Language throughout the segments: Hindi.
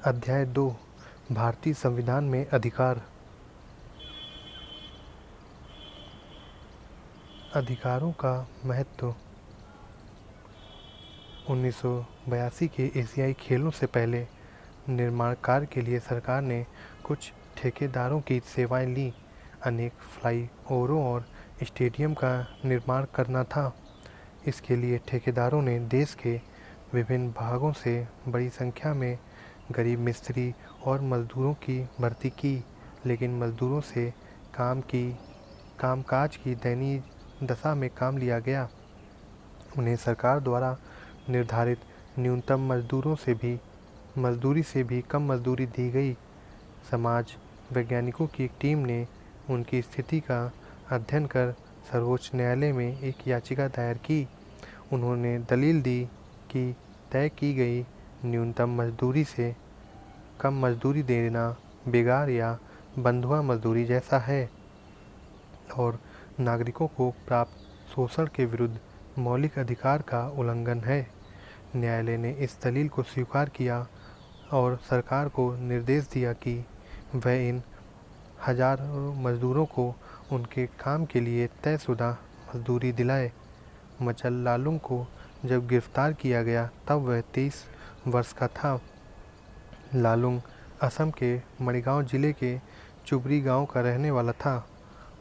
अध्याय 2 भारतीय संविधान में अधिकार। अधिकारों का महत्व। 1982 के एशियाई खेलों से पहले निर्माण कार्य के लिए सरकार ने कुछ ठेकेदारों की सेवाएं ली। अनेक फ्लाईओवरों और स्टेडियम का निर्माण करना था। इसके लिए ठेकेदारों ने देश के विभिन्न भागों से बड़ी संख्या में गरीब मिस्त्री और मजदूरों की भर्ती की, लेकिन मजदूरों से कामकाज की दयनीय दशा में काम लिया गया। उन्हें सरकार द्वारा निर्धारित न्यूनतम मजदूरी से भी कम मजदूरी दी गई। समाज वैज्ञानिकों की एक टीम ने उनकी स्थिति का अध्ययन कर सर्वोच्च न्यायालय में एक याचिका दायर की। उन्होंने दलील दी कि तय की गई न्यूनतम मजदूरी से कम मजदूरी देना बेगार या बंधुआ मजदूरी जैसा है और नागरिकों को प्राप्त शोषण के विरुद्ध मौलिक अधिकार का उल्लंघन है। न्यायालय ने इस दलील को स्वीकार किया और सरकार को निर्देश दिया कि वह इन हजारों मजदूरों को उनके काम के लिए तयशुदा मजदूरी दिलाए। मचल लालुंग को जब गिरफ्तार किया गया तब वह 23 वर्ष का था। लालुंग असम के मणिगांव जिले के चुबरी गांव का रहने वाला था।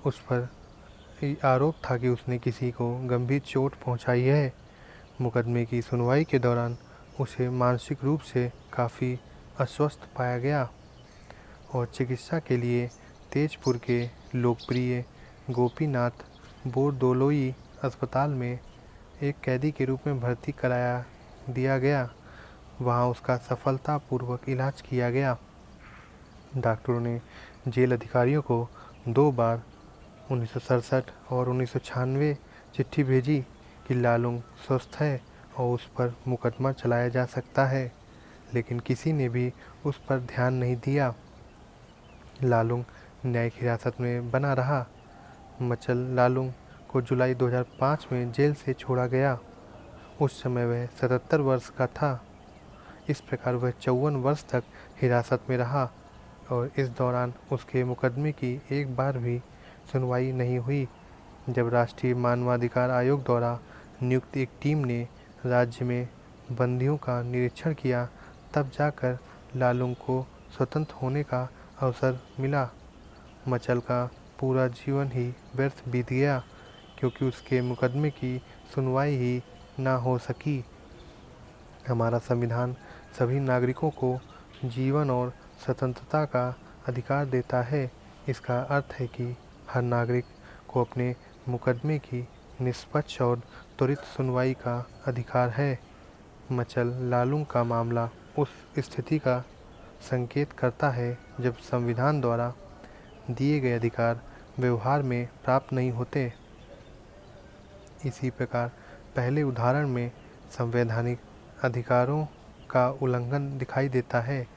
उस पर आरोप था कि उसने किसी को गंभीर चोट पहुंचाई है। मुकदमे की सुनवाई के दौरान उसे मानसिक रूप से काफ़ी अस्वस्थ पाया गया और चिकित्सा के लिए तेजपुर के लोकप्रिय गोपीनाथ बोरदोलोई अस्पताल में एक कैदी के रूप में भर्ती कराया दिया गया। वहां उसका सफलतापूर्वक इलाज किया गया। डॉक्टरों ने जेल अधिकारियों को 2 बार 1967 और 1996 चिट्ठी भेजी कि लालुंग स्वस्थ है और उस पर मुकदमा चलाया जा सकता है, लेकिन किसी ने भी उस पर ध्यान नहीं दिया। लालुंग न्यायिक हिरासत में बना रहा। मचल लालुंग को जुलाई 2005 में जेल से छोड़ा गया। उस समय वह 77 वर्ष का था। इस प्रकार वह 54 वर्ष तक हिरासत में रहा और इस दौरान उसके मुकदमे की एक बार भी सुनवाई नहीं हुई। जब राष्ट्रीय मानवाधिकार आयोग द्वारा नियुक्त एक टीम ने राज्य में बंदियों का निरीक्षण किया, तब जाकर लालुंग को स्वतंत्र होने का अवसर मिला। मचल का पूरा जीवन ही व्यर्थ बीत गया क्योंकि उसके मुकदमे की सुनवाई ही ना हो सकी। हमारा संविधान सभी नागरिकों को जीवन और स्वतंत्रता का अधिकार देता है। इसका अर्थ है कि हर नागरिक को अपने मुकदमे की निष्पक्ष और त्वरित सुनवाई का अधिकार है। मचल लालुंग का मामला उस स्थिति का संकेत करता है जब संविधान द्वारा दिए गए अधिकार व्यवहार में प्राप्त नहीं होते। इसी प्रकार पहले उदाहरण में संवैधानिक अधिकारों का उल्लंघन दिखाई देता है,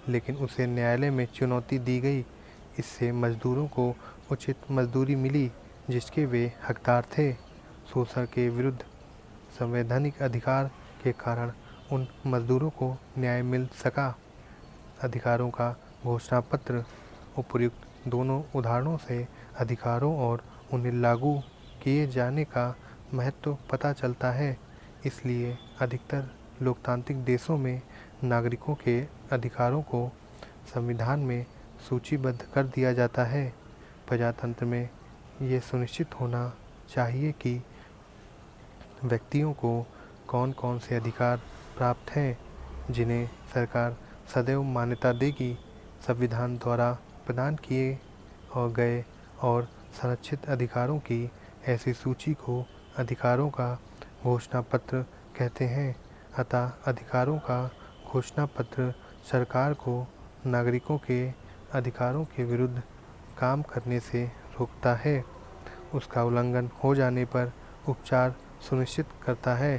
लेकिन उसे न्यायालय में चुनौती दी गई। इससे मजदूरों को उचित मजदूरी मिली जिसके वे हकदार थे। शोषण के विरुद्ध संवैधानिक अधिकार के कारण उन मजदूरों को न्याय मिल सका। अधिकारों का घोषणा पत्र। उपर्युक्त दोनों उदाहरणों से अधिकारों और उन्हें लागू किए जाने का महत्व पता चलता है। इसलिए अधिकतर लोकतांत्रिक देशों में नागरिकों के अधिकारों को संविधान में सूचीबद्ध कर दिया जाता है। प्रजातंत्र में ये सुनिश्चित होना चाहिए कि व्यक्तियों को कौन कौन से अधिकार प्राप्त हैं, जिन्हें सरकार सदैव मान्यता देगी। संविधान द्वारा प्रदान किए गए और संरक्षित अधिकारों की ऐसी सूची को अधिकारों का घोषणा पत्र कहते हैं। अतः अधिकारों का घोषणा पत्र सरकार को नागरिकों के अधिकारों के विरुद्ध काम करने से रोकता है। उसका उल्लंघन हो जाने पर उपचार सुनिश्चित करता है।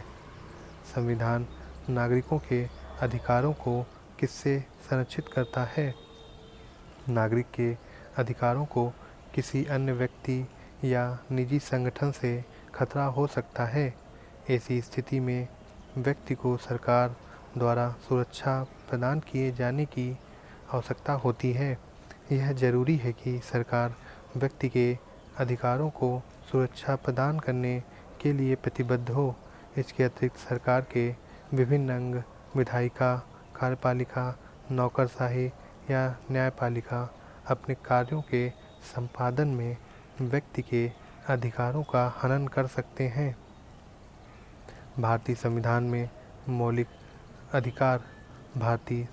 संविधान नागरिकों के अधिकारों को किससे संरक्षित करता है? नागरिक के अधिकारों को किसी अन्य व्यक्ति या निजी संगठन से खतरा हो सकता है। ऐसी स्थिति में व्यक्ति को सरकार द्वारा सुरक्षा प्रदान किए जाने की आवश्यकता होती है। यह ज़रूरी है कि सरकार व्यक्ति के अधिकारों को सुरक्षा प्रदान करने के लिए प्रतिबद्ध हो। इसके अतिरिक्त सरकार के विभिन्न अंग विधायिका, कार्यपालिका, नौकरशाही या न्यायपालिका अपने कार्यों के संपादन में व्यक्ति के अधिकारों का हनन कर सकते हैं। भारतीय संविधान में मौलिक अधिकार भारतीय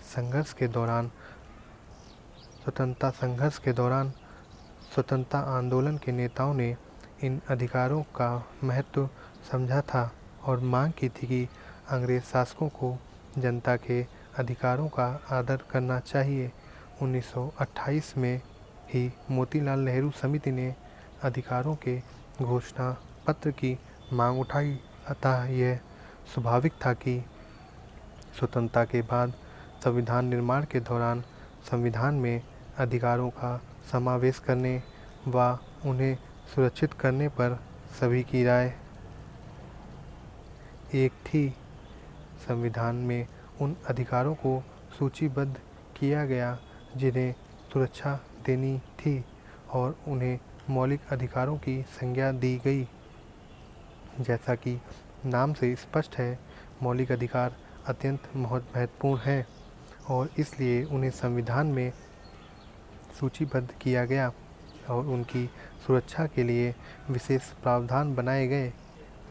स्वतंत्रता आंदोलन के नेताओं ने इन अधिकारों का महत्व समझा था और मांग की थी कि अंग्रेज शासकों को जनता के अधिकारों का आदर करना चाहिए। 1928 में ही मोतीलाल नेहरू समिति ने अधिकारों के घोषणा पत्र की मांग उठाई। अतः यह स्वाभाविक था कि स्वतंत्रता के बाद संविधान निर्माण के दौरान संविधान में अधिकारों का समावेश करने व उन्हें सुरक्षित करने पर सभी की राय एक थी। संविधान में उन अधिकारों को सूचीबद्ध किया गया जिन्हें सुरक्षा देनी थी और उन्हें मौलिक अधिकारों की संज्ञा दी गई। जैसा कि नाम से स्पष्ट है, मौलिक अधिकार अत्यंत महत्वपूर्ण हैं और इसलिए उन्हें संविधान में सूचीबद्ध किया गया और उनकी सुरक्षा के लिए विशेष प्रावधान बनाए गए।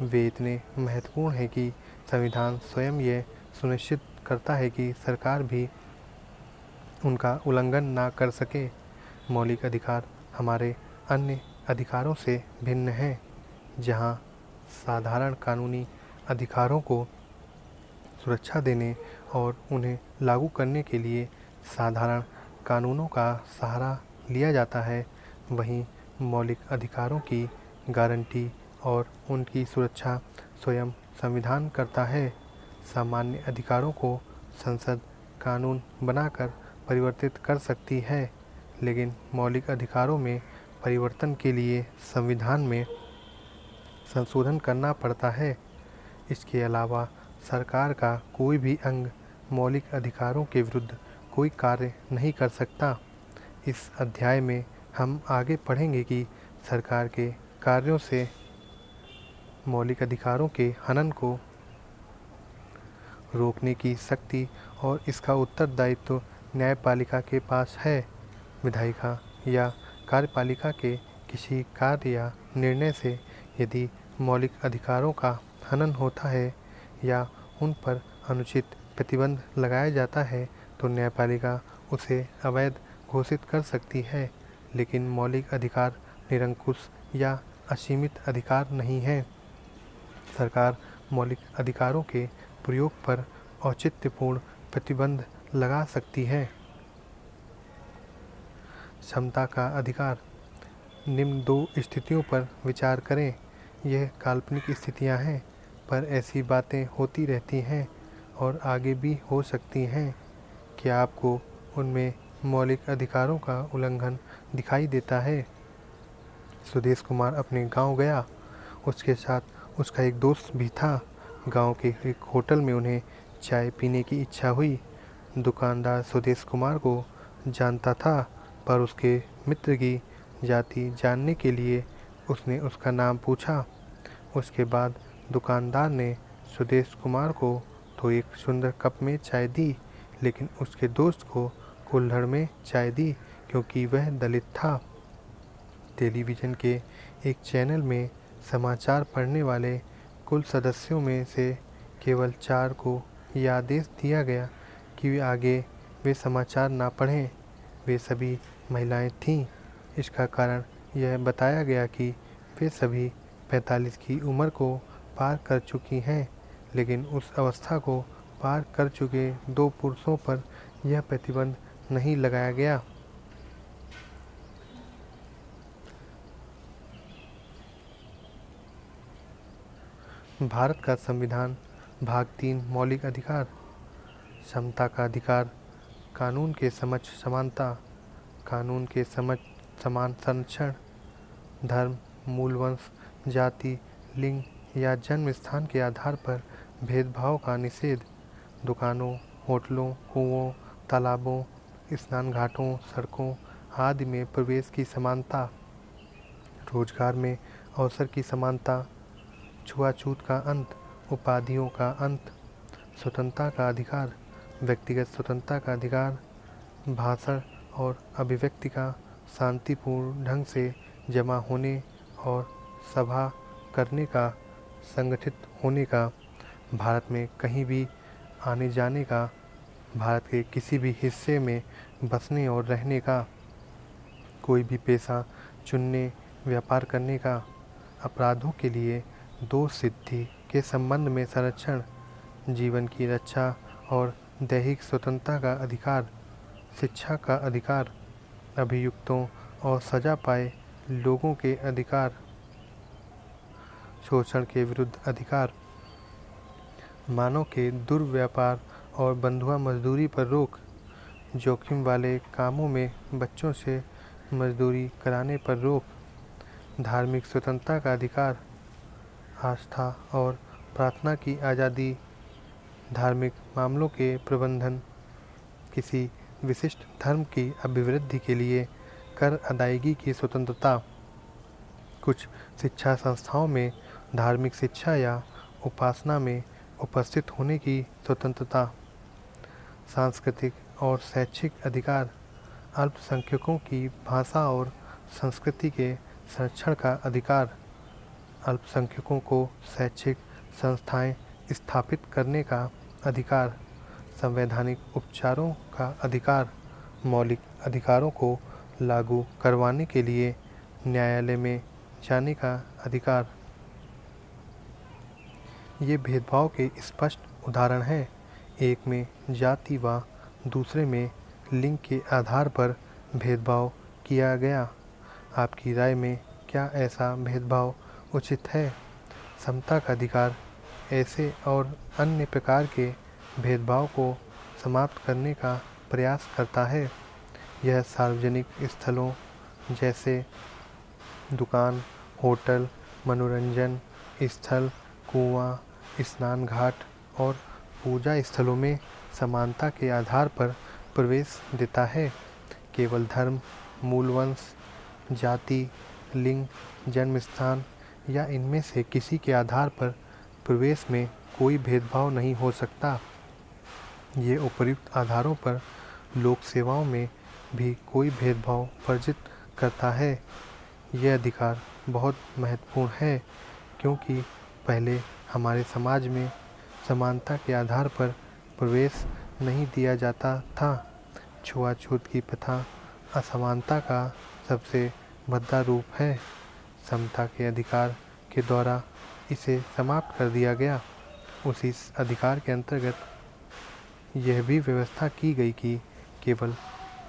वे इतने महत्वपूर्ण हैं कि संविधान स्वयं यह सुनिश्चित करता है कि सरकार भी उनका उल्लंघन ना कर सके। मौलिक अधिकार हमारे अन्य अधिकारों से भिन्न हैं। जहां साधारण कानूनी अधिकारों को सुरक्षा देने और उन्हें लागू करने के लिए साधारण कानूनों का सहारा लिया जाता है, वहीं मौलिक अधिकारों की गारंटी और उनकी सुरक्षा स्वयं संविधान करता है। सामान्य अधिकारों को संसद कानून बनाकर परिवर्तित कर सकती है, लेकिन मौलिक अधिकारों में परिवर्तन के लिए संविधान में संशोधन करना पड़ता है। इसके अलावा सरकार का कोई भी अंग मौलिक अधिकारों के विरुद्ध कोई कार्य नहीं कर सकता। इस अध्याय में हम आगे पढ़ेंगे कि सरकार के कार्यों से मौलिक अधिकारों के हनन को रोकने की शक्ति और इसका उत्तरदायित्व न्यायपालिका के पास है। विधायिका या कार्यपालिका के किसी कार्य या निर्णय से यदि मौलिक अधिकारों का हनन होता है या उन पर अनुचित प्रतिबंध लगाया जाता है तो न्यायपालिका उसे अवैध घोषित कर सकती है। लेकिन मौलिक अधिकार निरंकुश या असीमित अधिकार नहीं है। सरकार मौलिक अधिकारों के प्रयोग पर औचित्यपूर्ण प्रतिबंध लगा सकती है। क्षमता का अधिकार। निम्न दो स्थितियों पर विचार करें। यह काल्पनिक स्थितियां हैं, पर ऐसी बातें होती रहती हैं और आगे भी हो सकती हैं। क्या आपको उनमें मौलिक अधिकारों का उल्लंघन दिखाई देता है? सुदेश कुमार अपने गांव गया। उसके साथ उसका एक दोस्त भी था। गांव के एक होटल में उन्हें चाय पीने की इच्छा हुई। दुकानदार सुदेश कुमार को जानता था, पर उसके मित्र की जाति जानने के लिए उसने उसका नाम पूछा। उसके बाद दुकानदार ने सुदेश कुमार को तो एक सुंदर कप में चाय दी, लेकिन उसके दोस्त को कुल्हड़ में चाय दी क्योंकि वह दलित था। टेलीविज़न के एक चैनल में समाचार पढ़ने वाले कुल सदस्यों में से केवल 4 को यह आदेश दिया गया कि वे समाचार ना पढ़ें। वे सभी महिलाएं थीं। इसका कारण यह बताया गया कि वे सभी 45 की उम्र को पार कर चुकी हैं, लेकिन उस अवस्था को पार कर चुके 2 पुरुषों पर यह प्रतिबंध नहीं लगाया गया। भारत का संविधान भाग 3 मौलिक अधिकार। समता का अधिकार। कानून के समक्ष समानता। कानून के समक्ष समान संरक्षण। धर्म, मूल वंश, जाति, लिंग या जन्म स्थान के आधार पर भेदभाव का निषेध। दुकानों, होटलों, कुओं, तालाबों, स्नान घाटों, सड़कों आदि में प्रवेश की समानता, रोजगार में अवसर की समानता, छुआछूत का अंत, उपाधियों का अंत, स्वतंत्रता का अधिकार, व्यक्तिगत स्वतंत्रता का अधिकार, भाषण और अभिव्यक्ति का शांतिपूर्ण ढंग से जमा होने और सभा करने का, संगठित होने का, भारत में कहीं भी आने जाने का, भारत के किसी भी हिस्से में बसने और रहने का, कोई भी पेशा चुनने, व्यापार करने का, अपराधों के लिए दोष सिद्धि के संबंध में संरक्षण, जीवन की रक्षा और दैहिक स्वतंत्रता का अधिकार, शिक्षा का अधिकार, अभियुक्तों और सजा पाए लोगों के अधिकार, शोषण के विरुद्ध अधिकार, मानव के दुर्व्यापार और बंधुआ मजदूरी पर रोक, जोखिम वाले कामों में बच्चों से मजदूरी कराने पर रोक, धार्मिक स्वतंत्रता का अधिकार, आस्था और प्रार्थना की आज़ादी, धार्मिक मामलों के प्रबंधन, किसी विशिष्ट धर्म की अभिवृद्धि के लिए कर अदायगी की स्वतंत्रता, कुछ शिक्षा संस्थाओं में धार्मिक शिक्षा या उपासना में उपस्थित होने की स्वतंत्रता, सांस्कृतिक और शैक्षिक अधिकार, अल्पसंख्यकों की भाषा और संस्कृति के संरक्षण का अधिकार, अल्पसंख्यकों को शैक्षिक संस्थाएं स्थापित करने का अधिकार, संवैधानिक उपचारों का अधिकार, मौलिक अधिकारों को लागू करवाने के लिए न्यायालय में जाने का अधिकार। ये भेदभाव के स्पष्ट उदाहरण हैं। एक में जाति व दूसरे में लिंग के आधार पर भेदभाव किया गया। आपकी राय में क्या ऐसा भेदभाव उचित है? समता का अधिकार ऐसे और अन्य प्रकार के भेदभाव को समाप्त करने का प्रयास करता है। यह सार्वजनिक स्थलों जैसे दुकान, होटल, मनोरंजन स्थल, कुआं, स्नान घाट और पूजा स्थलों में समानता के आधार पर प्रवेश देता है। केवल धर्म, मूल वंश, जाति, लिंग, जन्म स्थान या इनमें से किसी के आधार पर प्रवेश में कोई भेदभाव नहीं हो सकता। ये उपर्युक्त आधारों पर लोक सेवाओं में भी कोई भेदभाव वर्जित करता है। यह अधिकार बहुत महत्वपूर्ण है क्योंकि पहले हमारे समाज में समानता के आधार पर प्रवेश नहीं दिया जाता था। छुआछूत की प्रथा असमानता का सबसे भद्दा रूप है। समता के अधिकार के द्वारा इसे समाप्त कर दिया गया। उसी अधिकार के अंतर्गत यह भी व्यवस्था की गई कि केवल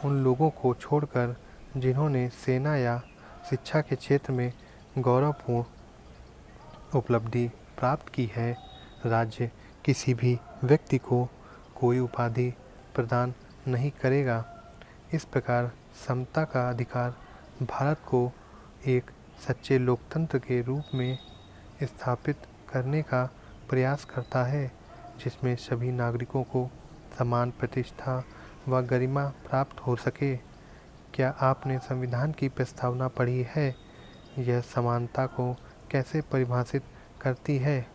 उन लोगों को छोड़कर जिन्होंने सेना या शिक्षा के क्षेत्र में गौरवपूर्ण उपलब्धि प्राप्त की है, राज्य किसी भी व्यक्ति को कोई उपाधि प्रदान नहीं करेगा। इस प्रकार समता का अधिकार भारत को एक सच्चे लोकतंत्र के रूप में स्थापित करने का प्रयास करता है, जिसमें सभी नागरिकों को समान प्रतिष्ठा व गरिमा प्राप्त हो सके। क्या आपने संविधान की प्रस्तावना पढ़ी है? यह समानता को कैसे परिभाषित करती है?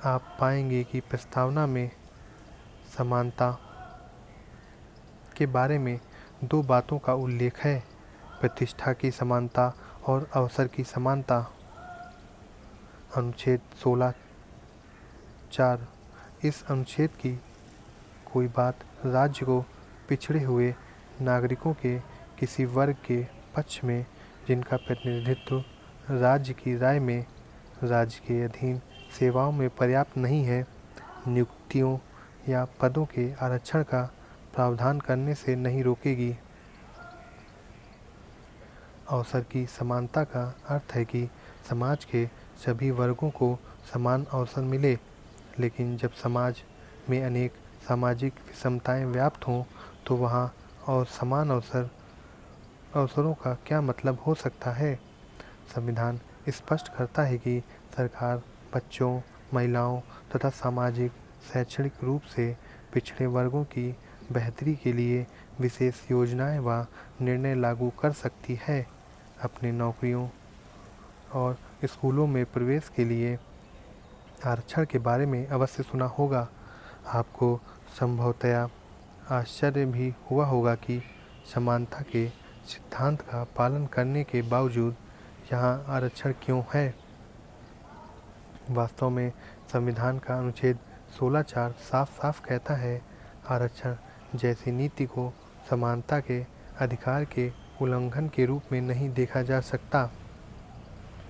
आप पाएंगे कि प्रस्तावना में समानता के बारे में दो बातों का उल्लेख है, प्रतिष्ठा की समानता और अवसर की समानता। अनुच्छेद 16(4) इस अनुच्छेद की कोई बात राज्य को पिछड़े हुए नागरिकों के किसी वर्ग के पक्ष में जिनका प्रतिनिधित्व राज्य की राय में राज्य के अधीन सेवाओं में पर्याप्त नहीं है, नियुक्तियों या पदों के आरक्षण का प्रावधान करने से नहीं रोकेगी। अवसर की समानता का अर्थ है कि समाज के सभी वर्गों को समान अवसर मिले, लेकिन जब समाज में अनेक सामाजिक विषमताएं व्याप्त हों तो वहाँ और समान अवसरों का क्या मतलब हो सकता है? संविधान स्पष्ट करता है कि सरकार बच्चों, महिलाओं तथा सामाजिक, शैक्षणिक रूप से पिछड़े वर्गों की बेहतरी के लिए विशेष योजनाएं व निर्णय लागू कर सकती है। अपने नौकरियों और स्कूलों में प्रवेश के लिए आरक्षण के बारे में अवश्य सुना होगा। आपको संभवतया आश्चर्य भी हुआ होगा कि समानता के सिद्धांत का पालन करने के बावजूद यहाँ आरक्षण क्यों है। वास्तव में संविधान का अनुच्छेद 16(4) साफ साफ कहता है, आरक्षण जैसी नीति को समानता के अधिकार के उल्लंघन के रूप में नहीं देखा जा सकता।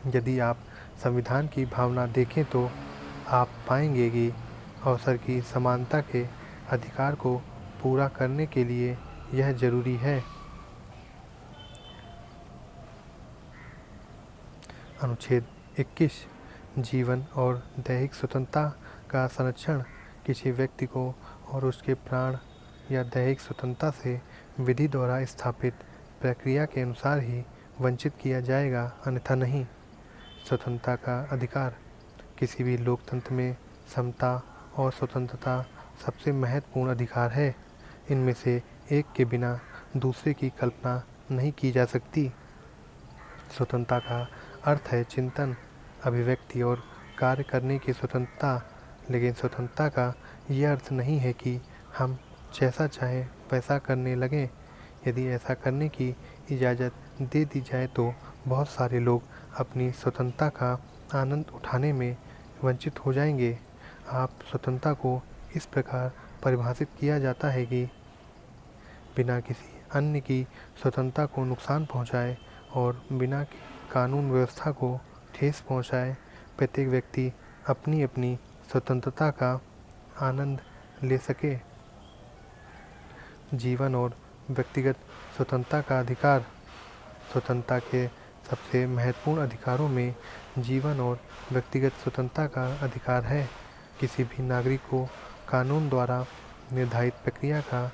यदि आप संविधान की भावना देखें तो आप पाएंगे कि अवसर की समानता के अधिकार को पूरा करने के लिए यह जरूरी है। अनुच्छेद 21 जीवन और दैहिक स्वतंत्रता का संरक्षण किसी व्यक्ति को और उसके प्राण या दैहिक स्वतंत्रता से विधि द्वारा स्थापित प्रक्रिया के अनुसार ही वंचित किया जाएगा, अन्यथा नहीं। स्वतंत्रता का अधिकार किसी भी लोकतंत्र में समता और स्वतंत्रता सबसे महत्वपूर्ण अधिकार है। इनमें से एक के बिना दूसरे की कल्पना नहीं की जा सकती। स्वतंत्रता का अर्थ है चिंतन, अभिव्यक्ति और कार्य करने की स्वतंत्रता, लेकिन स्वतंत्रता का यह अर्थ नहीं है कि हम जैसा चाहें वैसा करने लगें। यदि ऐसा करने की इजाज़त दे दी जाए तो बहुत सारे लोग अपनी स्वतंत्रता का आनंद उठाने में वंचित हो जाएंगे। आप स्वतंत्रता को इस प्रकार परिभाषित किया जाता है कि बिना किसी अन्य की स्वतंत्रता को नुकसान पहुंचाए और बिना कानून व्यवस्था को ठेस पहुंचाए प्रत्येक व्यक्ति अपनी अपनी स्वतंत्रता का आनंद ले सके। जीवन और व्यक्तिगत स्वतंत्रता का अधिकार। स्वतंत्रता के सबसे महत्वपूर्ण अधिकारों में जीवन और व्यक्तिगत स्वतंत्रता का अधिकार है। किसी भी नागरिक को कानून द्वारा निर्धारित प्रक्रिया का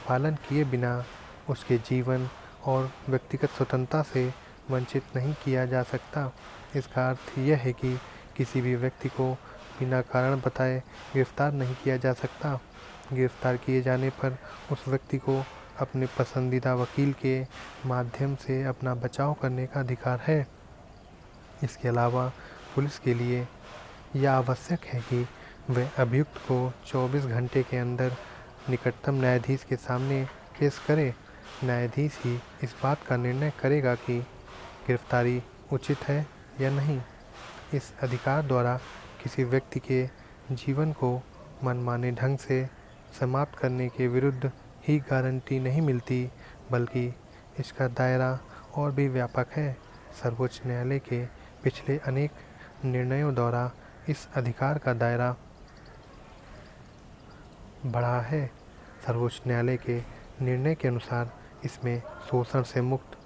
पालन किए बिना उसके जीवन और व्यक्तिगत स्वतंत्रता से वंचित नहीं किया जा सकता। इसका अर्थ यह है कि किसी भी व्यक्ति को बिना कारण बताए गिरफ्तार नहीं किया जा सकता। गिरफ्तार किए जाने पर उस व्यक्ति को अपने पसंदीदा वकील के माध्यम से अपना बचाव करने का अधिकार है। इसके अलावा पुलिस के लिए यह आवश्यक है कि वह अभियुक्त को 24 घंटे के अंदर निकटतम न्यायाधीश के सामने पेश करे। न्यायाधीश ही इस बात का निर्णय करेगा कि गिरफ्तारी उचित है या नहीं। इस अधिकार द्वारा किसी व्यक्ति के जीवन को मनमाने ढंग से समाप्त करने के विरुद्ध ही गारंटी नहीं मिलती, बल्कि इसका दायरा और भी व्यापक है। सर्वोच्च न्यायालय के पिछले अनेक निर्णयों द्वारा इस अधिकार का दायरा बढ़ा है। सर्वोच्च न्यायालय के निर्णय के अनुसार इसमें शोषण से मुक्त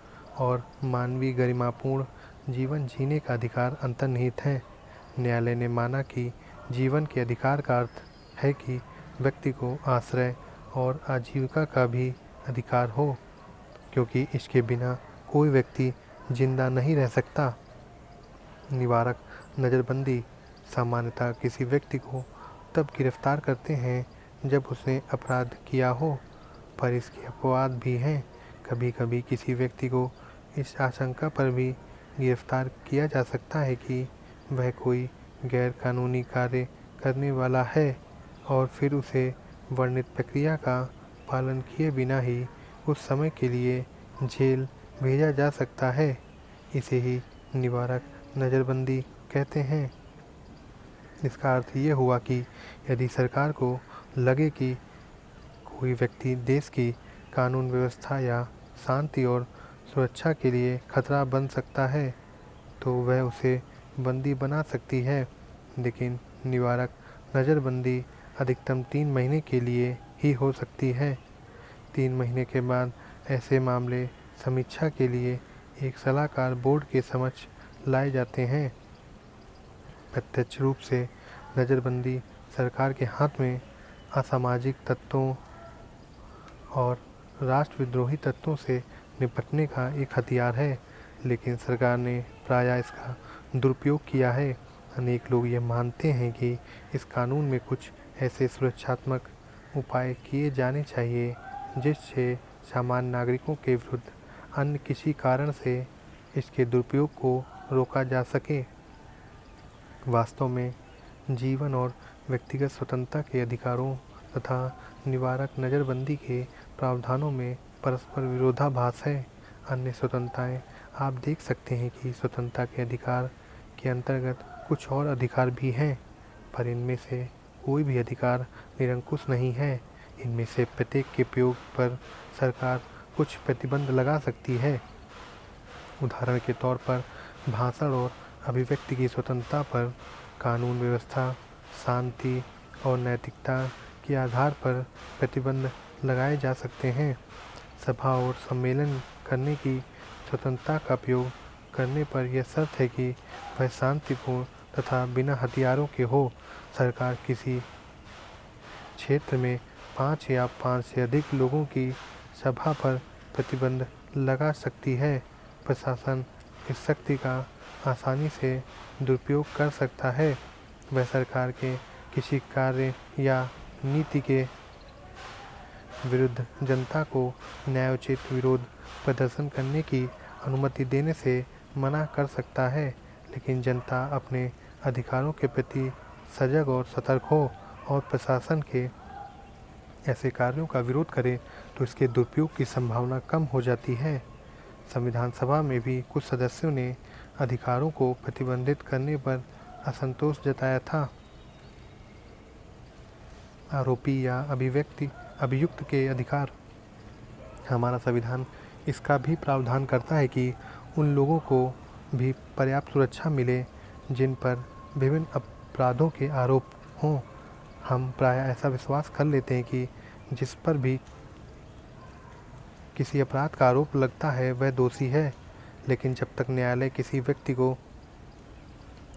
और मानवीय गरिमापूर्ण जीवन जीने का अधिकार अंतर्निहित है। न्यायालय ने माना कि जीवन के अधिकार का अर्थ है कि व्यक्ति को आश्रय और आजीविका का भी अधिकार हो, क्योंकि इसके बिना कोई व्यक्ति जिंदा नहीं रह सकता। निवारक नज़रबंदी। सामान्यतः किसी व्यक्ति को तब गिरफ्तार करते हैं जब उसने अपराध किया हो, पर इसके अपवाद भी हैं। कभी कभी किसी व्यक्ति को इस आशंका पर भी गिरफ्तार किया जा सकता है कि वह कोई गैर कानूनी कार्य करने वाला है, और फिर उसे वर्णित प्रक्रिया का पालन किए बिना ही कुछ समय के लिए जेल भेजा जा सकता है। इसे ही निवारक नज़रबंदी कहते हैं। इसका अर्थ ये हुआ कि यदि सरकार को लगे कि कोई व्यक्ति देश की कानून व्यवस्था या शांति और सुरक्षा के लिए खतरा बन सकता है, तो वह उसे बंदी बना सकती है। लेकिन निवारक नज़रबंदी अधिकतम 3 महीने के लिए ही हो सकती है। 3 महीने के बाद ऐसे मामले समीक्षा के लिए एक सलाहकार बोर्ड के समक्ष लाए जाते हैं। प्रत्यक्ष रूप से नज़रबंदी सरकार के हाथ में असामाजिक तत्वों और राष्ट्रविद्रोही तत्वों से निपटने का एक हथियार है, लेकिन सरकार ने प्रायः इसका दुरुपयोग किया है। अनेक लोग ये मानते हैं कि इस कानून में कुछ ऐसे सुरक्षात्मक उपाय किए जाने चाहिए जिससे सामान्य नागरिकों के विरुद्ध अन्य किसी कारण से इसके दुरुपयोग को रोका जा सके। वास्तव में जीवन और व्यक्तिगत स्वतंत्रता के अधिकारों तथा निवारक नज़रबंदी के प्रावधानों में परस्पर विरोधाभास है। अन्य स्वतंत्रताएं आप देख सकते हैं कि स्वतंत्रता के अधिकार के अंतर्गत कुछ और अधिकार भी हैं, पर इनमें से कोई भी अधिकार निरंकुश नहीं है। इनमें से प्रत्येक के प्रयोग पर सरकार कुछ प्रतिबंध लगा सकती है। उदाहरण के तौर पर भाषण और अभिव्यक्ति की स्वतंत्रता पर कानून व्यवस्था, शांति और नैतिकता के आधार पर प्रतिबंध लगाए जा सकते हैं। सभा और सम्मेलन करने की स्वतंत्रता का प्रयोग करने पर यह शर्त है कि वह शांतिपूर्ण तथा बिना हथियारों के हो। सरकार किसी क्षेत्र में 5 या 5 से अधिक लोगों की सभा पर प्रतिबंध लगा सकती है। प्रशासन इस शक्ति का आसानी से दुरुपयोग कर सकता है। वह सरकार के किसी कार्य या नीति के विरुद्ध जनता को न्यायोचित विरोध प्रदर्शन करने की अनुमति देने से मना कर सकता है, लेकिन जनता अपने अधिकारों के प्रति सजग और सतर्क हो और प्रशासन के ऐसे कार्यों का विरोध करे तो इसके दुरुपयोग की संभावना कम हो जाती है। संविधान सभा में भी कुछ सदस्यों ने अधिकारों को प्रतिबंधित करने पर असंतोष जताया था। आरोपी या अभियुक्त के अधिकार। हमारा संविधान इसका भी प्रावधान करता है कि उन लोगों को भी पर्याप्त सुरक्षा मिले जिन पर विभिन्न अपराधों के आरोप हों। हम प्रायः ऐसा विश्वास कर लेते हैं कि जिस पर भी किसी अपराध का आरोप लगता है वह दोषी है, लेकिन जब तक न्यायालय किसी व्यक्ति को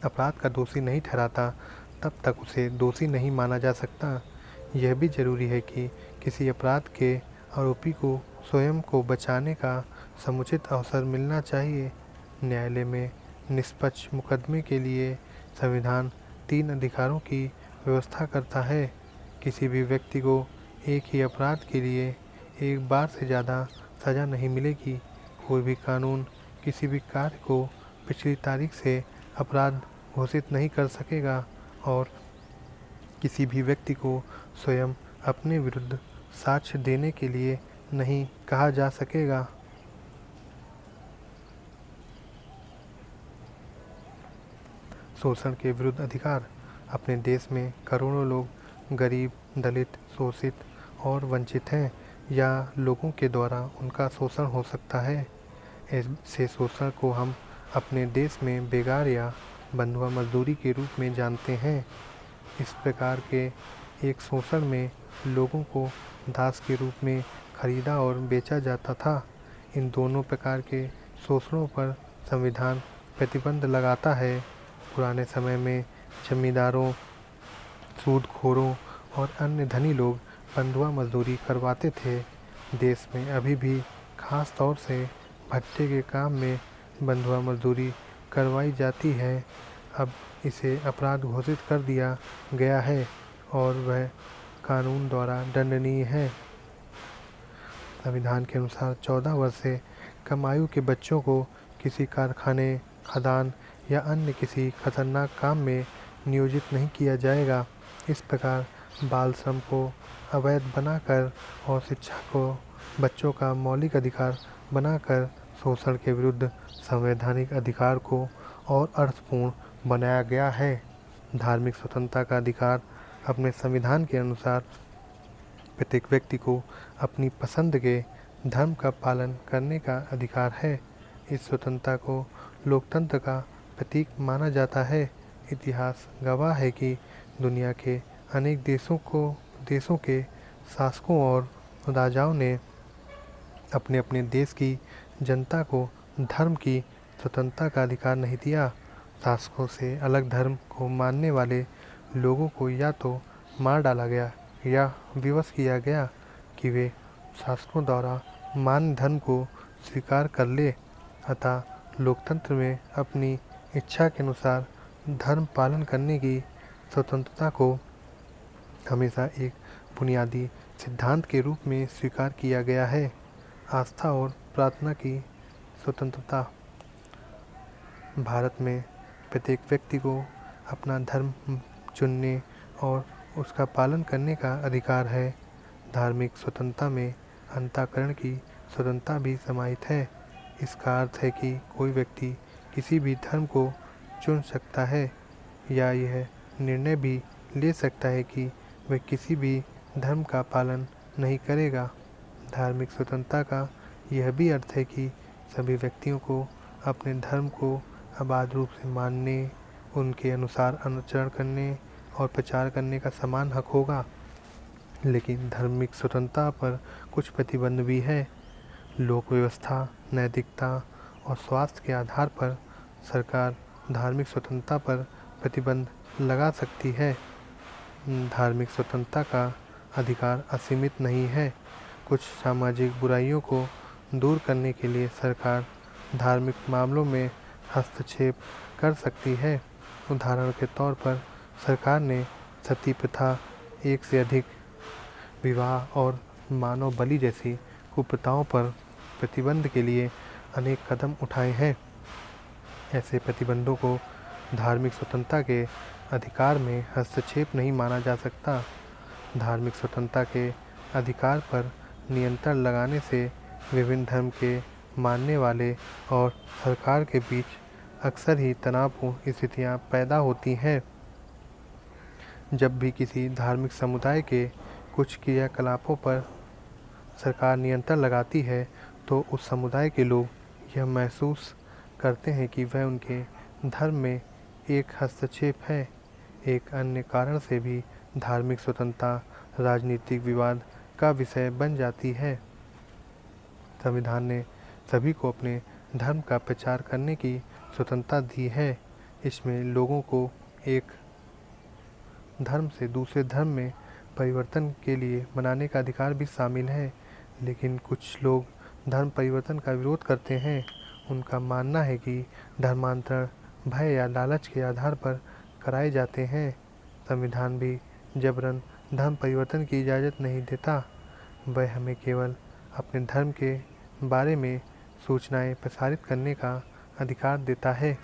अपराध का दोषी नहीं ठहराता तब तक उसे दोषी नहीं माना जा सकता। यह भी जरूरी है कि किसी अपराध के आरोपी को स्वयं को बचाने का समुचित अवसर मिलना चाहिए। न्यायालय में निष्पक्ष मुकदमे के लिए संविधान 3 अधिकारों की व्यवस्था करता है। किसी भी व्यक्ति को एक ही अपराध के लिए एक बार से ज़्यादा सज़ा नहीं मिलेगी। कोई भी कानून किसी भी कार्य को पिछली तारीख से अपराध घोषित नहीं कर सकेगा और किसी भी व्यक्ति को स्वयं अपने विरुद्ध साक्ष्य देने के लिए नहीं कहा जा सकेगा। शोषण के विरुद्ध अधिकार। अपने देश में करोड़ों लोग गरीब, दलित, शोषित और वंचित हैं या लोगों के द्वारा उनका शोषण हो सकता है। ऐसे शोषण को हम अपने देश में बेगार या बंधुआ मजदूरी के रूप में जानते हैं। इस प्रकार के एक शोषण में लोगों को दास के रूप में खरीदा और बेचा जाता था। इन दोनों प्रकार के शोषणों पर संविधान प्रतिबंध लगाता है। पुराने समय में जमींदारों, सूदखोरों और अन्य धनी लोग बंधुआ मजदूरी करवाते थे। देश में अभी भी खास तौर से भट्टे के काम में बंधुआ मजदूरी करवाई जाती है। अब इसे अपराध घोषित कर दिया गया है और वह कानून द्वारा दंडनीय है। संविधान के अनुसार 14 वर्ष से कम आयु के बच्चों को किसी कारखाने, खदान या अन्य किसी खतरनाक काम में नियोजित नहीं किया जाएगा। इस प्रकार बाल श्रम को अवैध बनाकर और शिक्षा को बच्चों का मौलिक अधिकार बनाकर शोषण के विरुद्ध संवैधानिक अधिकार को और अर्थपूर्ण बनाया गया है। धार्मिक स्वतंत्रता का अधिकार। अपने संविधान के अनुसार प्रत्येक व्यक्ति को अपनी पसंद के धर्म का पालन करने का अधिकार है। इस स्वतंत्रता को लोकतंत्र का प्रतीक माना जाता है। इतिहास गवाह है कि दुनिया के अनेक देशों के शासकों और राजाओं ने अपने अपने देश की जनता को धर्म की स्वतंत्रता का अधिकार नहीं दिया। शासकों से अलग धर्म को मानने वाले लोगों को या तो मार डाला गया या विवश किया गया कि वे शासकों द्वारा मान्य धर्म को स्वीकार कर ले। अतः लोकतंत्र में अपनी इच्छा के अनुसार धर्म पालन करने की स्वतंत्रता को हमेशा एक बुनियादी सिद्धांत के रूप में स्वीकार किया गया है। आस्था और प्रार्थना की स्वतंत्रता। भारत में प्रत्येक व्यक्ति को अपना धर्म चुनने और उसका पालन करने का अधिकार है। धार्मिक स्वतंत्रता में अंतःकरण की स्वतंत्रता भी समाहित है। इसका अर्थ है कि कोई व्यक्ति किसी भी धर्म को चुन सकता है या यह निर्णय भी ले सकता है कि वह किसी भी धर्म का पालन नहीं करेगा। धार्मिक स्वतंत्रता का यह भी अर्थ है कि सभी व्यक्तियों को अपने धर्म को अबाध रूप से मानने, उनके अनुसार आचरण करने और प्रचार करने का समान हक होगा। लेकिन धार्मिक स्वतंत्रता पर कुछ प्रतिबंध भी है। लोक व्यवस्था, नैतिकता और स्वास्थ्य के आधार पर सरकार धार्मिक स्वतंत्रता पर प्रतिबंध लगा सकती है। धार्मिक स्वतंत्रता का अधिकार असीमित नहीं है। कुछ सामाजिक बुराइयों को दूर करने के लिए सरकार धार्मिक मामलों में हस्तक्षेप कर सकती है। उदाहरण के तौर पर सरकार ने सती प्रथा, एक से अधिक विवाह और मानव बलि जैसी कुप्रथाओं पर प्रतिबंध के लिए अनेक कदम उठाए हैं। ऐसे प्रतिबंधों को धार्मिक स्वतंत्रता के अधिकार में हस्तक्षेप नहीं माना जा सकता। धार्मिक स्वतंत्रता के अधिकार पर नियंत्रण लगाने से विभिन्न धर्म के मानने वाले और सरकार के बीच अक्सर ही तनावपूर्ण स्थितियां पैदा होती हैं। जब भी किसी धार्मिक समुदाय के कुछ क्रियाकलापों पर सरकार नियंत्रण लगाती है तो उस समुदाय के लोग यह महसूस करते हैं कि वह उनके धर्म में एक हस्तक्षेप है। एक अन्य कारण से भी धार्मिक स्वतंत्रता राजनीतिक विवाद का विषय बन जाती है। संविधान ने सभी को अपने धर्म का प्रचार करने की स्वतंत्रता दी है। इसमें लोगों को एक धर्म से दूसरे धर्म में परिवर्तन के लिए मनाने का अधिकार भी शामिल है। लेकिन कुछ लोग धर्म परिवर्तन का विरोध करते हैं। उनका मानना है कि धर्मांतरण भय या लालच के आधार पर कराए जाते हैं। संविधान भी जबरन धर्म परिवर्तन की इजाज़त नहीं देता। वह हमें केवल अपने धर्म के बारे में सूचनाएं प्रसारित करने का अधिकार देता है,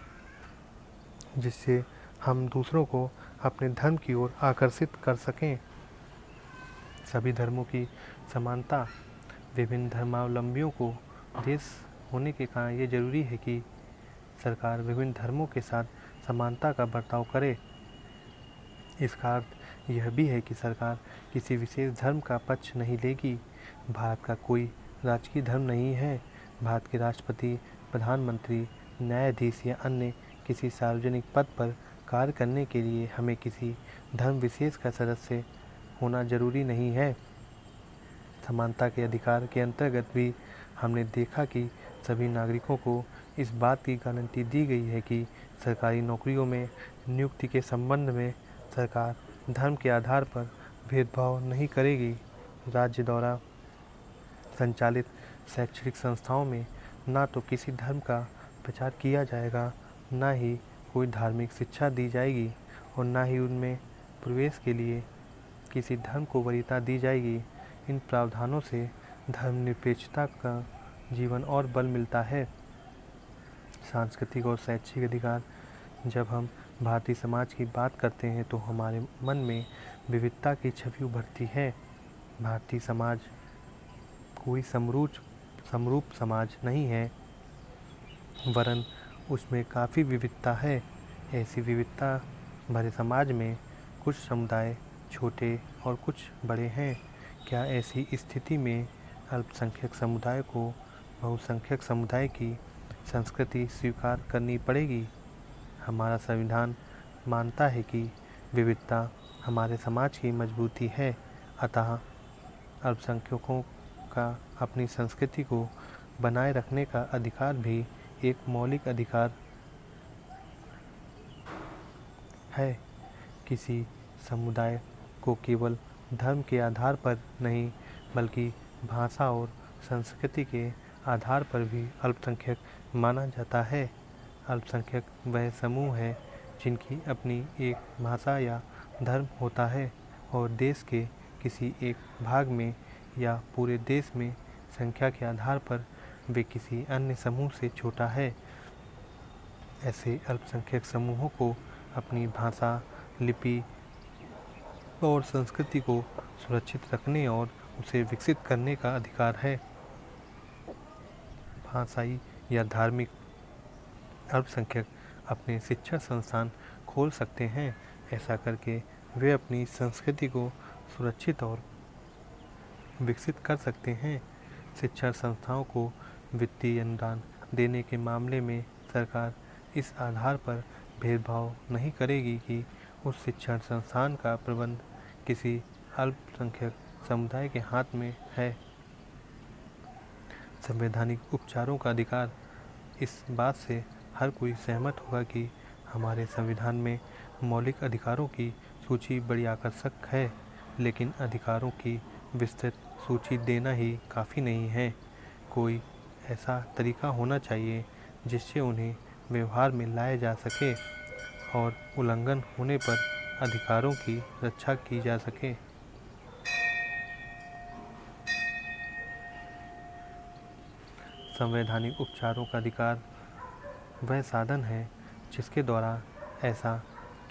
जिससे हम दूसरों को अपने धर्म की ओर आकर्षित कर सकें। सभी धर्मों की समानता। विभिन्न धर्मावलंबियों को देश होने के कारण ये जरूरी है कि सरकार विभिन्न धर्मों के साथ समानता का बर्ताव करे। इसका अर्थ यह भी है कि सरकार किसी विशेष धर्म का पक्ष नहीं लेगी। भारत का कोई राजकीय धर्म नहीं है। भारत के राष्ट्रपति, प्रधानमंत्री, न्यायाधीश या अन्य किसी सार्वजनिक पद पर कार्य करने के लिए हमें किसी धर्म विशेष का सदस्य होना जरूरी नहीं है। समानता के अधिकार के अंतर्गत भी हमने देखा कि सभी नागरिकों को इस बात की गारंटी दी गई है कि सरकारी नौकरियों में नियुक्ति के संबंध में सरकार धर्म के आधार पर भेदभाव नहीं करेगी। राज्य द्वारा संचालित शैक्षणिक संस्थाओं में ना तो किसी धर्म का प्रचार किया जाएगा, ना ही कोई धार्मिक शिक्षा दी जाएगी और ना ही उनमें प्रवेश के लिए किसी धर्म को वरीयता दी जाएगी। इन प्रावधानों से धर्मनिरपेक्षता का जीवन और बल मिलता है। सांस्कृतिक और शैक्षिक अधिकार। जब हम भारतीय समाज की बात करते हैं तो हमारे मन में विविधता की छवि उभरती है। भारतीय समाज कोई समरूप समाज नहीं है, वरन उसमें काफ़ी विविधता है। ऐसी विविधता भरे समाज में कुछ समुदाय छोटे और कुछ बड़े हैं। क्या ऐसी स्थिति में अल्पसंख्यक समुदाय को बहुसंख्यक समुदाय की संस्कृति स्वीकार करनी पड़ेगी? हमारा संविधान मानता है कि विविधता हमारे समाज की मजबूती है। अतः अल्पसंख्यकों का अपनी संस्कृति को बनाए रखने का अधिकार भी एक मौलिक अधिकार है। किसी समुदाय को केवल धर्म के आधार पर नहीं बल्कि भाषा और संस्कृति के आधार पर भी अल्पसंख्यक माना जाता है। अल्पसंख्यक वह समूह है जिनकी अपनी एक भाषा या धर्म होता है और देश के किसी एक भाग में या पूरे देश में संख्या के आधार पर वे किसी अन्य समूह से छोटा है। ऐसे अल्पसंख्यक समूहों को अपनी भाषा, लिपि और संस्कृति को सुरक्षित रखने और उसे विकसित करने का अधिकार है। भाषाई या धार्मिक अल्पसंख्यक अपने शिक्षा संस्थान खोल सकते हैं। ऐसा करके वे अपनी संस्कृति को सुरक्षित और विकसित कर सकते हैं। शिक्षा संस्थाओं को वित्तीय अनुदान देने के मामले में सरकार इस आधार पर भेदभाव नहीं करेगी कि उस शिक्षण संस्थान का प्रबंध किसी अल्पसंख्यक समुदाय के हाथ में है। संवैधानिक उपचारों का अधिकार। इस बात से हर कोई सहमत होगा कि हमारे संविधान में मौलिक अधिकारों की सूची बड़ी आकर्षक है, लेकिन अधिकारों की विस्तृत सूची देना ही काफ़ी नहीं है। कोई ऐसा तरीका होना चाहिए जिससे उन्हें व्यवहार में लाया जा सके और उल्लंघन होने पर अधिकारों की रक्षा की जा सके। संवैधानिक उपचारों का अधिकार वह साधन है जिसके द्वारा ऐसा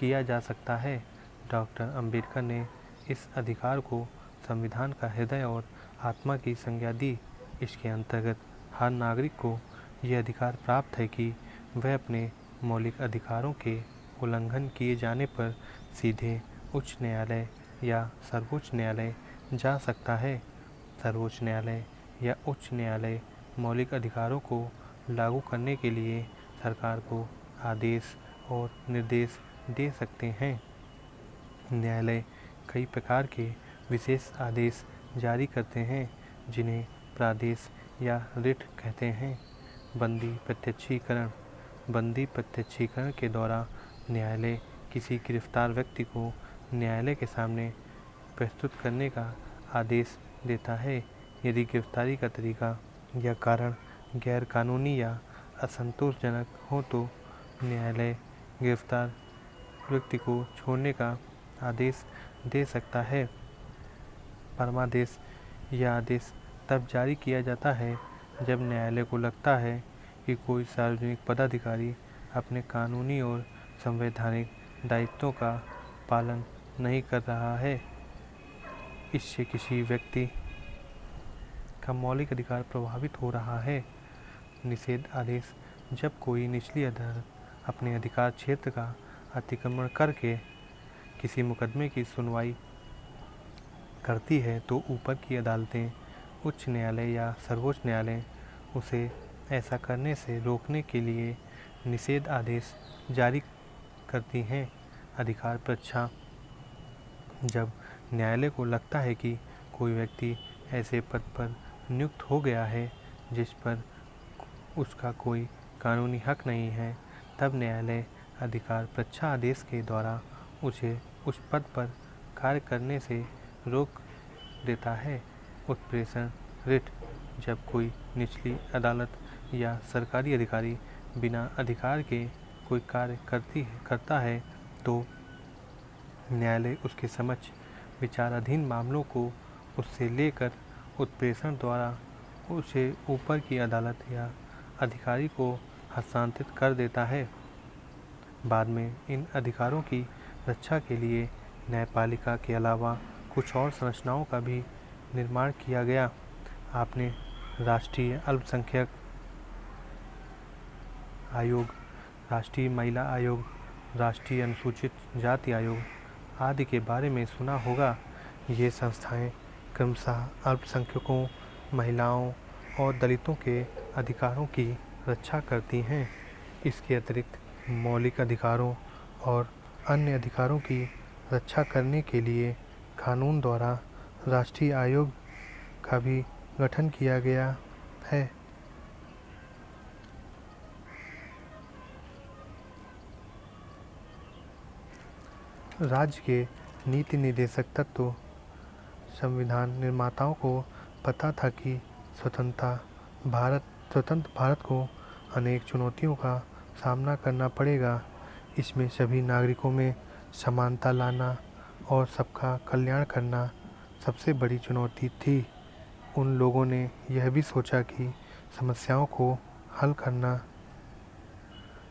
किया जा सकता है। डॉक्टर अंबेडकर ने इस अधिकार को संविधान का हृदय और आत्मा की संज्ञा दी। इसके अंतर्गत हर नागरिक को यह अधिकार प्राप्त है कि वह अपने मौलिक अधिकारों के उल्लंघन किए जाने पर सीधे उच्च न्यायालय या सर्वोच्च न्यायालय जा सकता है। सर्वोच्च न्यायालय या उच्च न्यायालय मौलिक अधिकारों को लागू करने के लिए सरकार को आदेश और निर्देश दे सकते हैं। न्यायालय कई प्रकार के विशेष आदेश जारी करते हैं, जिन्हें प्रादेश या रिट कहते हैं। बंदी प्रत्यक्षीकरण। बंदी प्रत्यक्षीकरण के द्वारा न्यायालय किसी गिरफ्तार व्यक्ति को न्यायालय के सामने प्रस्तुत करने का आदेश देता है। यदि गिरफ्तारी का तरीका या कारण गैर कानूनी या असंतोषजनक हो तो न्यायालय गिरफ्तार व्यक्ति को छोड़ने का आदेश दे सकता है। परमादेश यह आदेश तब जारी किया जाता है जब न्यायालय को लगता है कि कोई सार्वजनिक पदाधिकारी अपने कानूनी और संवैधानिक दायित्वों का पालन नहीं कर रहा है। इससे किसी व्यक्ति का मौलिक अधिकार प्रभावित हो रहा है। निषेध आदेश। जब कोई निचली अदालत अपने अधिकार क्षेत्र का अतिक्रमण करके किसी मुकदमे की सुनवाई करती है तो ऊपर की अदालतें, उच्च न्यायालय या सर्वोच्च न्यायालय उसे ऐसा करने से रोकने के लिए निषेध आदेश जारी करती हैं। अधिकार परीक्षा। जब न्यायालय को लगता है कि कोई व्यक्ति ऐसे पद पर नियुक्त हो गया है जिस पर उसका कोई कानूनी हक नहीं है, तब न्यायालय अधिकार परीक्षा आदेश के द्वारा उसे उस पद पर कार्य करने से रोक देता है। उत्प्रेषण रिट। जब कोई निचली अदालत या सरकारी अधिकारी बिना अधिकार के कोई कार्य करता है तो न्यायालय उसके समक्ष विचाराधीन मामलों को उससे लेकर उत्प्रेषण द्वारा उसे ऊपर की अदालत या अधिकारी को हस्तांतरित कर देता है। बाद में इन अधिकारों की रक्षा के लिए न्यायपालिका के अलावा कुछ और संरचनाओं का भी निर्माण किया गया। आपने राष्ट्रीय अल्पसंख्यक आयोग, राष्ट्रीय महिला आयोग, राष्ट्रीय अनुसूचित जाति आयोग आदि के बारे में सुना होगा। ये संस्थाएं क्रमशः अल्पसंख्यकों, महिलाओं और दलितों के अधिकारों की रक्षा करती हैं। इसके अतिरिक्त मौलिक अधिकारों और अन्य अधिकारों की रक्षा करने के लिए कानून द्वारा राष्ट्रीय आयोग का भी गठन किया गया है। राज्य के नीति निर्देशक तत्व। संविधान निर्माताओं को पता था कि स्वतंत्र भारत को अनेक चुनौतियों का सामना करना पड़ेगा। इसमें सभी नागरिकों में समानता लाना और सबका कल्याण करना सबसे बड़ी चुनौती थी। उन लोगों ने यह भी सोचा कि समस्याओं को हल करना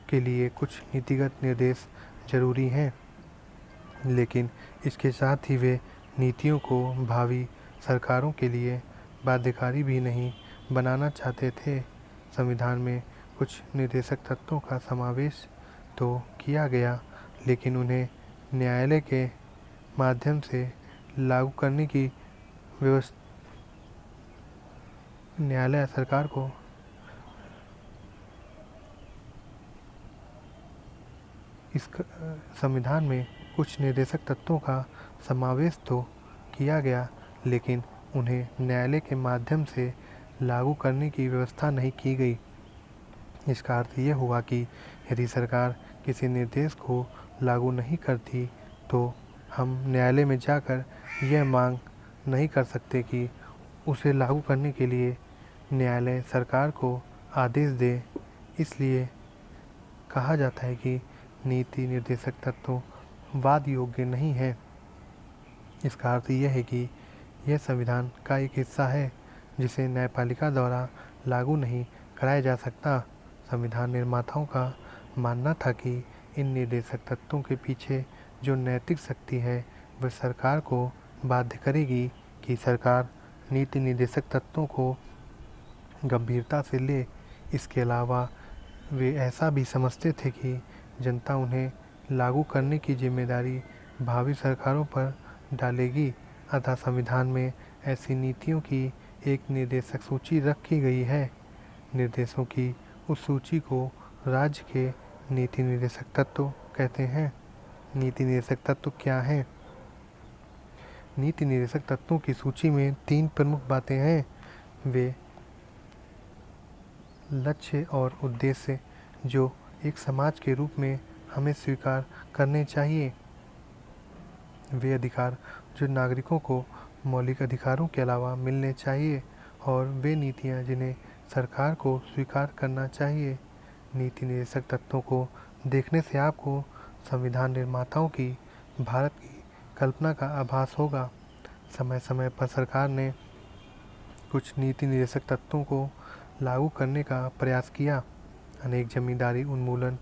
के लिए कुछ नीतिगत निर्देश जरूरी हैं, लेकिन इसके साथ ही वे नीतियों को भावी सरकारों के लिए बाध्यकारी भी नहीं बनाना चाहते थे। संविधान में कुछ निर्देशक तत्वों का समावेश तो किया गया, लेकिन उन्हें न्यायालय के माध्यम से लागू करने की व्यवस्था न्यायालय सरकार को इस संविधान में कुछ निर्देशक तत्वों का समावेश तो किया गया, लेकिन उन्हें न्यायालय के माध्यम से लागू करने की व्यवस्था नहीं की गई। इसका अर्थ यह हुआ कि यदि सरकार किसी निर्देश को लागू नहीं करती तो हम न्यायालय में जाकर यह मांग नहीं कर सकते कि उसे लागू करने के लिए न्यायालय सरकार को आदेश दे। इसलिए कहा जाता है कि नीति निर्देशक तत्व वाद योग्य नहीं है। इसका अर्थ यह है कि यह संविधान का एक हिस्सा है जिसे न्यायपालिका द्वारा लागू नहीं कराया जा सकता। संविधान निर्माताओं का मानना था कि इन निर्देशक तत्वों के पीछे जो नैतिक शक्ति है वह सरकार को बाध्य करेगी कि सरकार नीति निर्देशक तत्वों को गंभीरता से ले। इसके अलावा वे ऐसा भी समझते थे कि जनता उन्हें लागू करने की जिम्मेदारी भावी सरकारों पर डालेगी। अतः संविधान में ऐसी नीतियों की एक निर्देशक सूची रखी गई है। निर्देशों की उस सूची को राज्य के नीति निर्देशक तत्व कहते हैं। नीति निर्देशक तत्व क्या हैं? नीति निर्देशक तत्वों की सूची में 3 प्रमुख बातें हैं। वे लक्ष्य और उद्देश्य जो एक समाज के रूप में हमें स्वीकार करने चाहिए। वे अधिकार जो नागरिकों को मौलिक अधिकारों के अलावा मिलने चाहिए, और वे नीतियाँ जिन्हें सरकार को स्वीकार करना चाहिए। नीति निर्देशक तत्वों को देखने से आपको संविधान निर्माताओं की भारत की कल्पना का आभास होगा। समय समय पर सरकार ने कुछ नीति निर्देशक तत्वों को लागू करने का प्रयास किया। अनेक जमींदारी उन्मूलन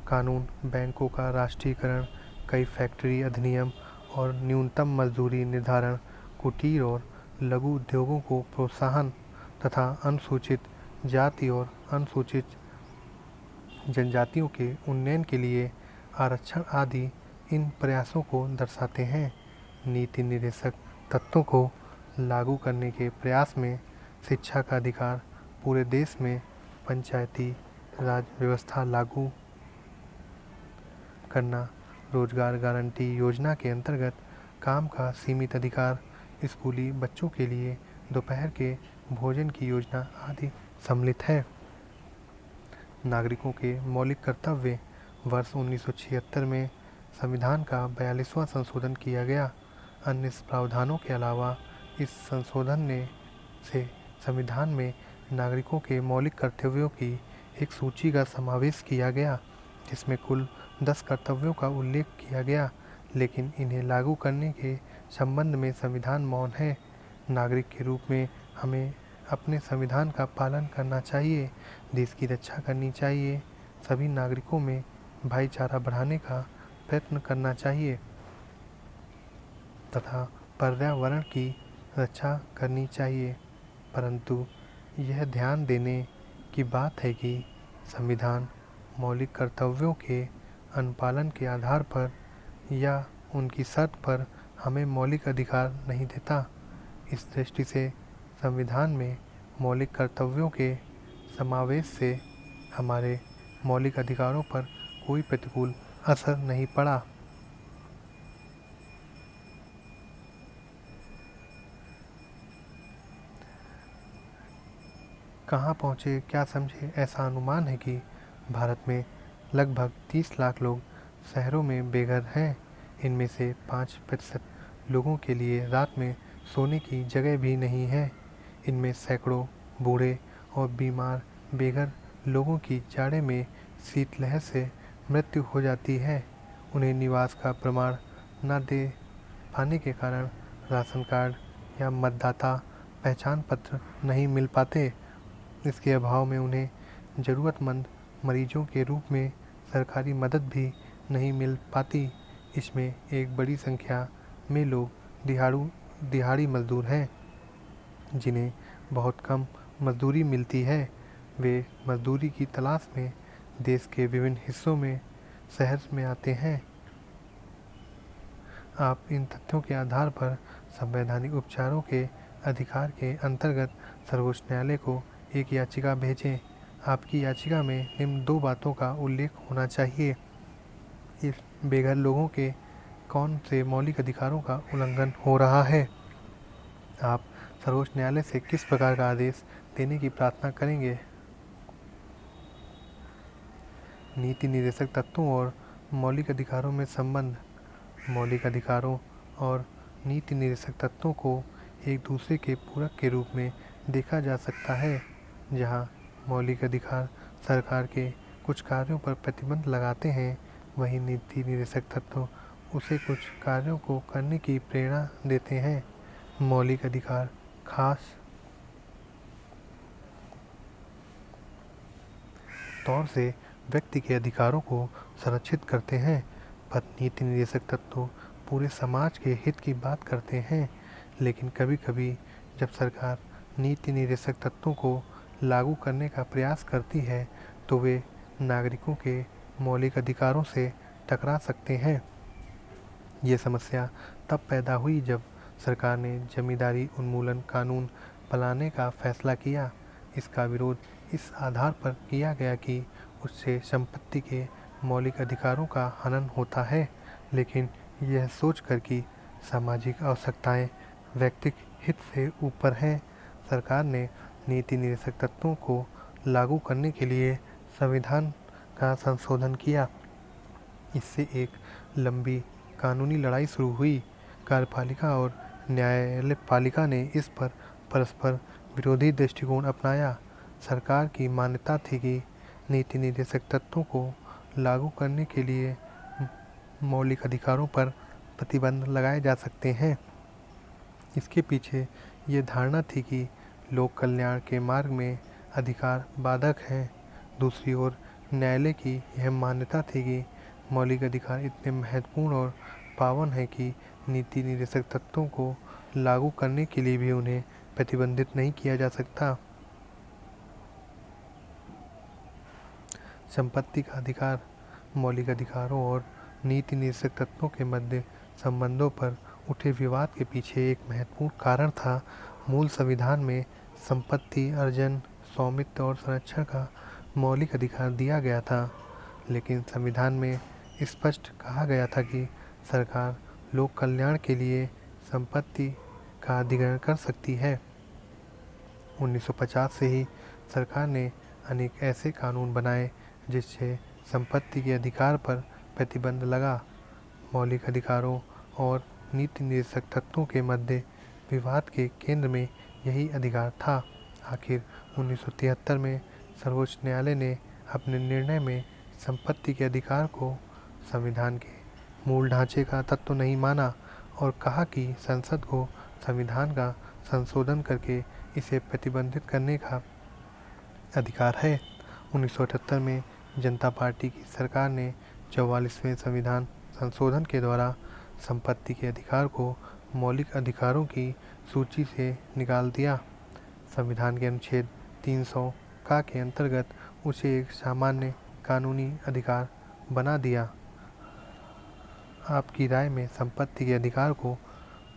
कानून, बैंकों का राष्ट्रीयकरण, कई फैक्ट्री अधिनियम और न्यूनतम मजदूरी निर्धारण, कुटीर और लघु उद्योगों को प्रोत्साहन तथा अनुसूचित जाति और अनुसूचित जनजातियों के उन्नयन के लिए आरक्षण आदि इन प्रयासों को दर्शाते हैं। नीति निर्देशक तत्वों को लागू करने के प्रयास में शिक्षा का अधिकार, पूरे देश में पंचायती राज व्यवस्था लागू करना, रोजगार गारंटी योजना के अंतर्गत काम का सीमित अधिकार, स्कूली बच्चों के लिए दोपहर के भोजन की योजना आदि सम्मिलित है। नागरिकों के मौलिक कर्तव्य। वर्ष 1976 में संविधान का 42वां संशोधन किया गया। अन्य प्रावधानों के अलावा इस संशोधन से संविधान में नागरिकों के मौलिक कर्तव्यों की एक सूची का समावेश किया गया, जिसमें कुल 10 कर्तव्यों का उल्लेख किया गया, लेकिन इन्हें लागू करने के संबंध में संविधान मौन है। नागरिक के रूप में हमें अपने संविधान का पालन करना चाहिए, देश की रक्षा करनी चाहिए, सभी नागरिकों में भाईचारा बढ़ाने का प्रयत्न करना चाहिए तथा पर्यावरण की रक्षा करनी चाहिए। परंतु यह ध्यान देने की बात है कि संविधान मौलिक कर्तव्यों के अनुपालन के आधार पर या उनकी शर्त पर हमें मौलिक अधिकार नहीं देता। इस दृष्टि से संविधान में मौलिक कर्तव्यों के समावेश से हमारे मौलिक अधिकारों पर कोई प्रतिकूल असर नहीं पड़ा। कहाँ पहुँचे, क्या समझे? ऐसा अनुमान है कि भारत में लगभग 30 लाख लोग शहरों में बेघर हैं। इनमें से 5% लोगों के लिए रात में सोने की जगह भी नहीं है। इनमें सैकड़ों बूढ़े और बीमार बेघर लोगों की जाड़े में शीतलहर से मृत्यु हो जाती है। उन्हें निवास का प्रमाण न दे पाने के कारण राशन कार्ड या मतदाता पहचान पत्र नहीं मिल पाते। इसके अभाव में उन्हें ज़रूरतमंद मरीजों के रूप में सरकारी मदद भी नहीं मिल पाती। इसमें एक बड़ी संख्या में लोग दिहाड़ी मजदूर हैं, जिन्हें बहुत कम मजदूरी मिलती है। वे मजदूरी की तलाश में देश के विभिन्न हिस्सों में शहर में आते हैं। आप इन तथ्यों के आधार पर संवैधानिक उपचारों के अधिकार के अंतर्गत सर्वोच्च न्यायालय को एक याचिका भेजें। आपकी याचिका में निम्न 2 बातों का उल्लेख होना चाहिए। इस बेघर लोगों के कौन से मौलिक अधिकारों का उल्लंघन हो रहा है। आप सर्वोच्च न्यायालय से किस प्रकार का आदेश देने की प्रार्थना करेंगे। नीति निर्देशक तत्वों और मौलिक अधिकारों में संबंध। मौलिक अधिकारों और नीति निर्देशक तत्वों को एक दूसरे के पूरक के रूप में देखा जा सकता है। जहां मौलिक अधिकार सरकार के कुछ कार्यों पर प्रतिबंध लगाते हैं, वहीं नीति निर्देशक तत्व उसे कुछ कार्यों को करने की प्रेरणा देते हैं। मौलिक अधिकार खास तौर से व्यक्ति के अधिकारों को संरक्षित करते हैं, पर नीति निर्देशक तत्व पूरे समाज के हित की बात करते हैं। लेकिन कभी कभी जब सरकार नीति निर्देशक तत्वों को लागू करने का प्रयास करती है, तो वे नागरिकों के मौलिक अधिकारों से टकरा सकते हैं। ये समस्या तब पैदा हुई जब सरकार ने जमींदारी उन्मूलन कानून बनाने का फैसला किया। इसका विरोध इस आधार पर किया गया कि उससे संपत्ति के मौलिक अधिकारों का हनन होता है। लेकिन यह सोचकर कि सामाजिक आवश्यकताएं व्यक्तिगत हित से ऊपर हैं, सरकार ने नीति निर्देशक तत्वों को लागू करने के लिए संविधान का संशोधन किया। इससे एक लंबी कानूनी लड़ाई शुरू हुई। कार्यपालिका और न्यायपालिका ने इस पर परस्पर विरोधी दृष्टिकोण अपनाया। सरकार की मान्यता थी कि नीति निर्देशक तत्वों को लागू करने के लिए मौलिक अधिकारों पर प्रतिबंध लगाए जा सकते हैं। इसके पीछे ये धारणा थी कि लोक कल्याण के मार्ग में अधिकार बाधक हैं। दूसरी ओर न्यायालय की यह मान्यता थी कि मौलिक अधिकार इतने महत्वपूर्ण और पावन हैं कि नीति निर्देशक तत्वों को लागू करने के लिए भी उन्हें प्रतिबंधित नहीं किया जा सकता। संपत्ति का अधिकार। मौलिक अधिकारों और नीति निर्देशक तत्वों के मध्य संबंधों पर उठे विवाद के पीछे एक महत्वपूर्ण कारण था। मूल संविधान में संपत्ति अर्जन, स्वामित्व और संरक्षण का मौलिक अधिकार दिया गया था, लेकिन संविधान में स्पष्ट कहा गया था कि सरकार लोक कल्याण के लिए संपत्ति का अधिग्रहण कर सकती है। 1950 से ही सरकार ने अनेक ऐसे कानून बनाए जिससे संपत्ति के अधिकार पर प्रतिबंध लगा। मौलिक अधिकारों और नीति निर्देशक तत्वों के मध्य विवाद के केंद्र में यही अधिकार था। आखिर 1973 में सर्वोच्च न्यायालय ने अपने निर्णय में संपत्ति के अधिकार को संविधान के मूल ढांचे का तत्व नहीं माना और कहा कि संसद को संविधान का संशोधन करके इसे प्रतिबंधित करने का अधिकार है। 1978 में जनता पार्टी की सरकार ने 44वें संविधान संशोधन के द्वारा संपत्ति के अधिकार को मौलिक अधिकारों की सूची से निकाल दिया। संविधान के अनुच्छेद 300 का के अंतर्गत उसे एक सामान्य कानूनी अधिकार बना दिया। आपकी राय में संपत्ति के अधिकार को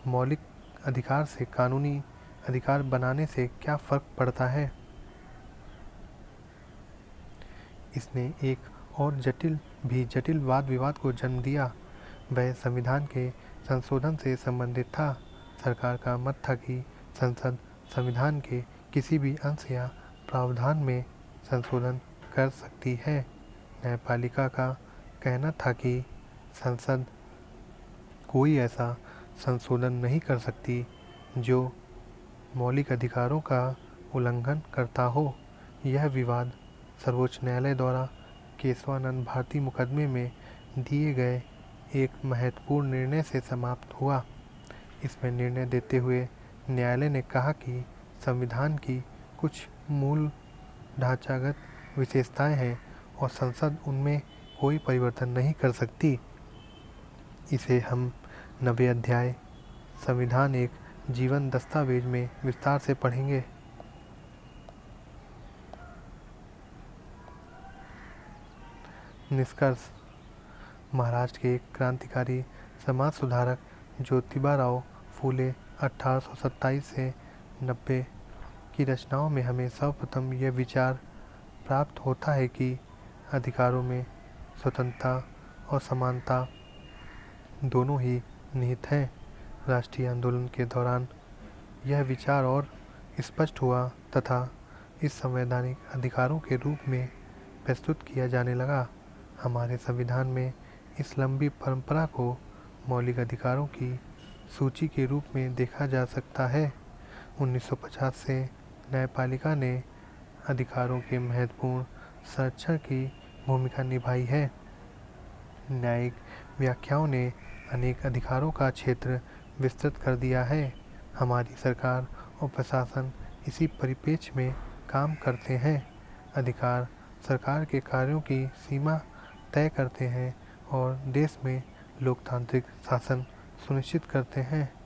मौलिक अधिकार से कानूनी अधिकार बनाने से क्या फ़र्क पड़ता है। इसने एक और जटिल वाद विवाद को जन्म दिया। वह संविधान के संशोधन से संबंधित था। सरकार का मत था कि संसद संविधान के किसी भी अंश या प्रावधान में संशोधन कर सकती है। न्यायपालिका का कहना था कि संसद कोई ऐसा संशोधन नहीं कर सकती जो मौलिक अधिकारों का उल्लंघन करता हो। यह विवाद सर्वोच्च न्यायालय द्वारा केशवानंद भारती मुकदमे में दिए गए एक महत्वपूर्ण निर्णय से समाप्त हुआ। इसमें निर्णय देते हुए न्यायालय ने कहा कि संविधान की कुछ मूल ढांचागत विशेषताएं हैं और संसद उनमें कोई परिवर्तन नहीं कर सकती। इसे हम 90 अध्याय संविधान एक जीवन दस्तावेज में विस्तार से पढ़ेंगे। निष्कर्ष। महाराष्ट्र के क्रांतिकारी समाज सुधारक ज्योतिबा राव फूले 1827 से 90 की रचनाओं में हमें सर्वप्रथम यह विचार प्राप्त होता है कि अधिकारों में स्वतंत्रता और समानता दोनों ही निहित हैं। राष्ट्रीय आंदोलन के दौरान यह विचार और स्पष्ट हुआ तथा इस संवैधानिक अधिकारों के रूप में प्रस्तुत किया जाने लगा। हमारे संविधान में इस लंबी परंपरा को मौलिक अधिकारों की सूची के रूप में देखा जा सकता है। 1950 से न्यायपालिका ने अधिकारों के महत्वपूर्ण संरक्षण की भूमिका निभाई है। न्यायिक व्याख्याओं ने अनेक अधिकारों का क्षेत्र विस्तृत कर दिया है। हमारी सरकार और प्रशासन इसी परिप्रेक्ष्य में काम करते हैं। अधिकार सरकार के कार्यों की सीमा तय करते हैं और देश में लोकतांत्रिक शासन सुनिश्चित करते हैं।